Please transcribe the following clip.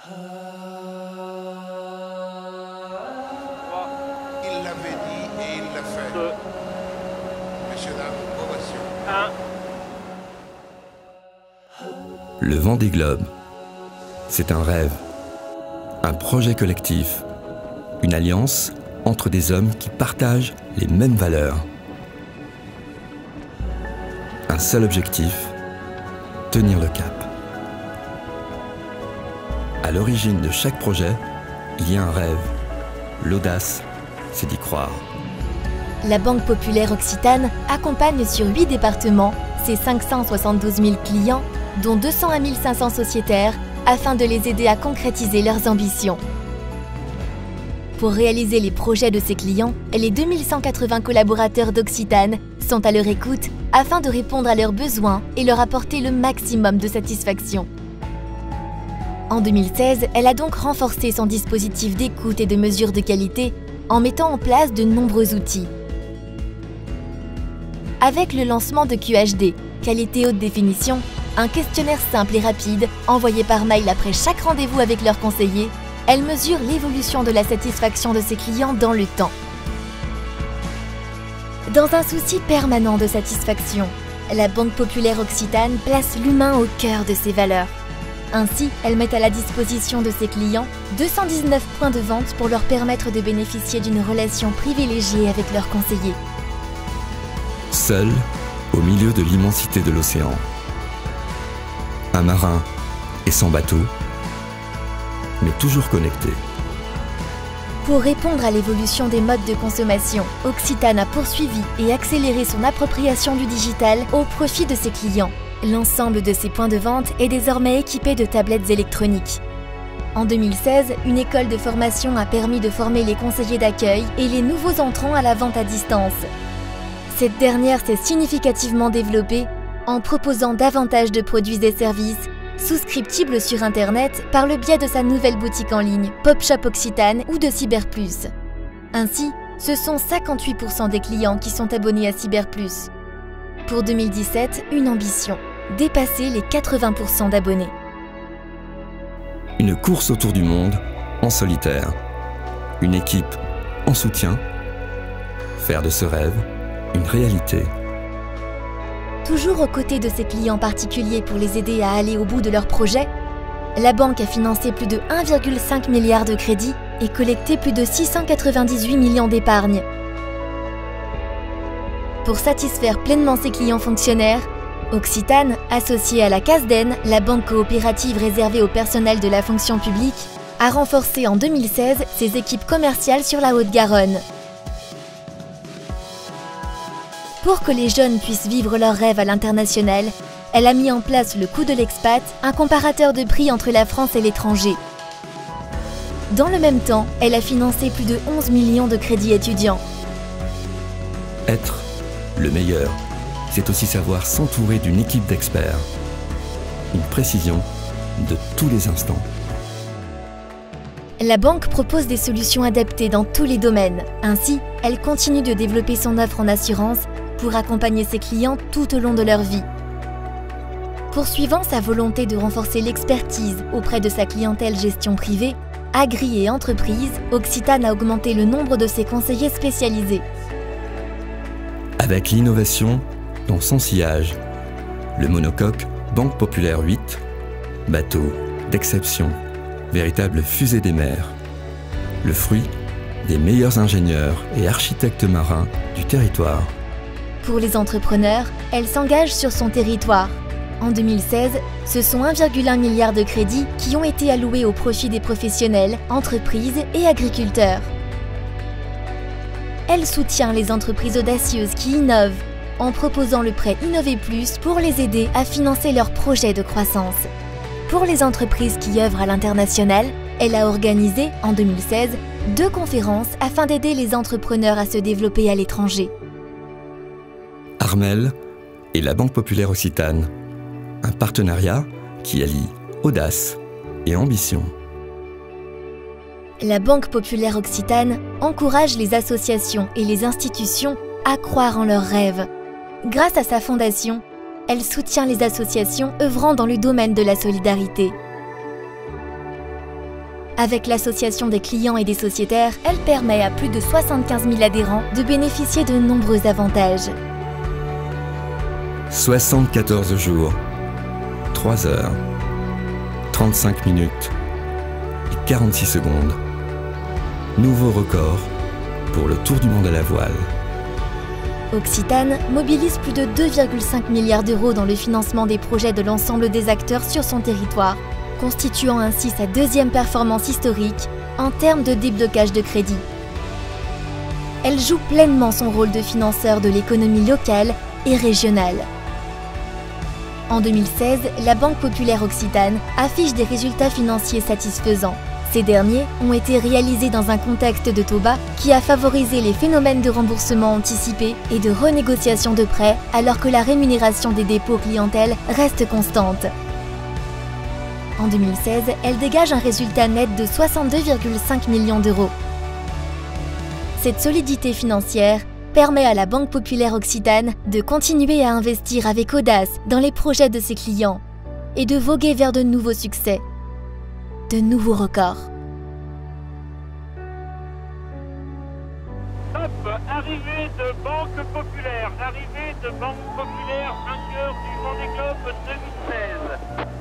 Il l'avait dit et il l'a fait. 2, Messieurs, dames, ovation. 1. Le Vendée Globe, c'est un rêve, un projet collectif, une alliance entre des hommes qui partagent les mêmes valeurs. Un seul objectif, tenir le cap. À l'origine de chaque projet, il y a un rêve. L'audace, c'est d'y croire. La Banque Populaire Occitane accompagne sur 8 départements ses 572 000 clients, dont 201 500 sociétaires, afin de les aider à concrétiser leurs ambitions. Pour réaliser les projets de ses clients, les 2180 collaborateurs d'Occitane sont à leur écoute afin de répondre à leurs besoins et leur apporter le maximum de satisfaction. En 2016, elle a donc renforcé son dispositif d'écoute et de mesure de qualité en mettant en place de nombreux outils. Avec le lancement de QHD, qualité haute définition, un questionnaire simple et rapide envoyé par mail après chaque rendez-vous avec leur conseiller, elle mesure l'évolution de la satisfaction de ses clients dans le temps. Dans un souci permanent de satisfaction, la Banque Populaire Occitane place l'humain au cœur de ses valeurs. Ainsi, elle met à la disposition de ses clients 219 points de vente pour leur permettre de bénéficier d'une relation privilégiée avec leurs conseillers. Seul, au milieu de l'immensité de l'océan. Un marin et son bateau, mais toujours connecté. Pour répondre à l'évolution des modes de consommation, Occitane a poursuivi et accéléré son appropriation du digital au profit de ses clients. L'ensemble de ses points de vente est désormais équipé de tablettes électroniques. En 2016, une école de formation a permis de former les conseillers d'accueil et les nouveaux entrants à la vente à distance. Cette dernière s'est significativement développée en proposant davantage de produits et services souscriptibles sur Internet par le biais de sa nouvelle boutique en ligne PopShop Occitane ou de Cyberplus. Ainsi, ce sont 58% des clients qui sont abonnés à Cyberplus. Pour 2017, une ambition, dépasser les 80% d'abonnés. Une course autour du monde en solitaire. Une équipe en soutien. Faire de ce rêve une réalité. Toujours aux côtés de ses clients particuliers pour les aider à aller au bout de leurs projets, la banque a financé plus de 1,5 milliard de crédits et collecté plus de 698 millions d'épargne. Pour satisfaire pleinement ses clients fonctionnaires, Occitane, associée à la CASDEN, la banque coopérative réservée au personnel de la fonction publique, a renforcé en 2016 ses équipes commerciales sur la Haute-Garonne. Pour que les jeunes puissent vivre leurs rêves à l'international, elle a mis en place le coût de l'expat, un comparateur de prix entre la France et l'étranger. Dans le même temps, elle a financé plus de 11 millions de crédits étudiants. Être le meilleur, c'est aussi savoir s'entourer d'une équipe d'experts. Une précision de tous les instants. La banque propose des solutions adaptées dans tous les domaines. Ainsi, elle continue de développer son offre en assurance pour accompagner ses clients tout au long de leur vie. Poursuivant sa volonté de renforcer l'expertise auprès de sa clientèle gestion privée, agri et entreprise, Occitane a augmenté le nombre de ses conseillers spécialisés. Avec l'innovation dans son sillage, le monocoque Banque Populaire 8, bateau d'exception, véritable fusée des mers, le fruit des meilleurs ingénieurs et architectes marins du territoire. Pour les entrepreneurs, elle s'engage sur son territoire. En 2016, ce sont 1,1 milliard de crédits qui ont été alloués au profit des professionnels, entreprises et agriculteurs. Elle soutient les entreprises audacieuses qui innovent en proposant le prêt Innover Plus pour les aider à financer leurs projets de croissance. Pour les entreprises qui œuvrent à l'international, elle a organisé, en 2016, 2 conférences afin d'aider les entrepreneurs à se développer à l'étranger. Armel et la Banque Populaire Occitane, un partenariat qui allie audace et ambition. La Banque Populaire Occitane encourage les associations et les institutions à croire en leurs rêves. Grâce à sa fondation, elle soutient les associations œuvrant dans le domaine de la solidarité. Avec l'association des clients et des sociétaires, elle permet à plus de 75 000 adhérents de bénéficier de nombreux avantages. 74 jours, 3 heures, 35 minutes et 46 secondes. Nouveau record pour le tour du monde à la voile. Occitane mobilise plus de 2,5 milliards d'euros dans le financement des projets de l'ensemble des acteurs sur son territoire, constituant ainsi sa deuxième performance historique en termes de déblocage de crédit. Elle joue pleinement son rôle de financeur de l'économie locale et régionale. En 2016, la Banque Populaire Occitane affiche des résultats financiers satisfaisants. Ces derniers ont été réalisés dans un contexte de taux bas qui a favorisé les phénomènes de remboursement anticipé et de renégociation de prêts alors que la rémunération des dépôts clientèle reste constante. En 2016, elle dégage un résultat net de 62,5 millions d'euros. Cette solidité financière permet à la Banque Populaire Occitane de continuer à investir avec audace dans les projets de ses clients et de voguer vers de nouveaux succès, de nouveaux records. Top, arrivée de Banque Populaire, arrivée de Banque Populaire, vainqueur du Vendée Globe 2016.